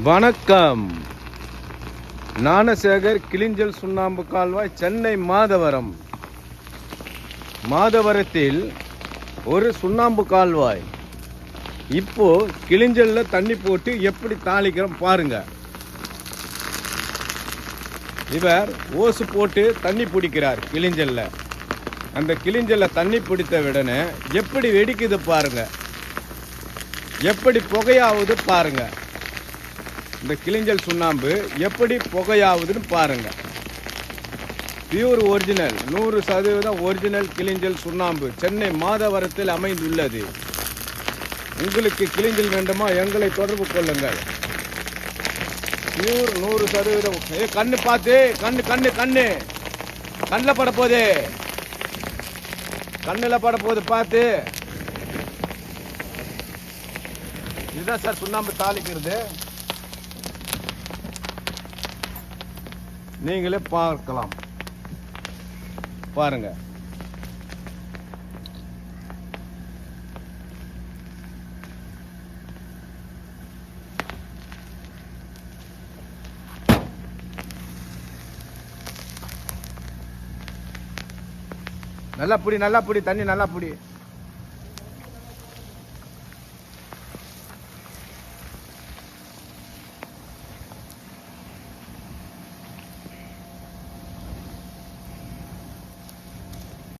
வணக்கம். ஞானசேகர் கிளிஞ்சல் சுண்ணாம்பு கால்வாய், சென்னை மாதவரம். மாதவரத்தில் ஒரு சுண்ணாம்பு கால்வாய். இப்போ கிளிஞ்சல்ல தண்ணி போட்டு எப்படி தாளிக்கிறோம் பாருங்க. இவர் ஓசு போட்டு தண்ணி பிடிக்கிறார் கிளிஞ்சல்ல. அந்த கிளிஞ்சல்ல தண்ணி பிடித்த உடனே எப்படி வெடிக்குது பாருங்க, எப்படி புகையாவது பாருங்க. இந்த கிளிஞ்சல் சுண்ணாம்பு எப்படி புகையாவதுன்னு பாருங்க. பியூர் ஒரிஜினல், 100% ஒரிஜினல் கிளிஞ்சல் சுண்ணாம்பு சென்னை மாதவரத்தில் அமைந்துள்ளது. உங்களுக்கு கிளிஞ்சல் வேண்டுமா எங்களை தொடர்பு கொள்ளுங்கள். பியூர் 100%. கண்ணு பார்த்து, கண்ணு கண்ணு கண்ணு கண்ணில் பட போகுது, கண்ணில் பட போகுது பார்த்து. இதுதான் சார் சுண்ணாம்பு தாளிக்கிறது. நீங்களே பார்க்கலாம் பாருங்க. நல்லா பிடி, நல்லா பிடி, தண்ணி நல்லா பிடி.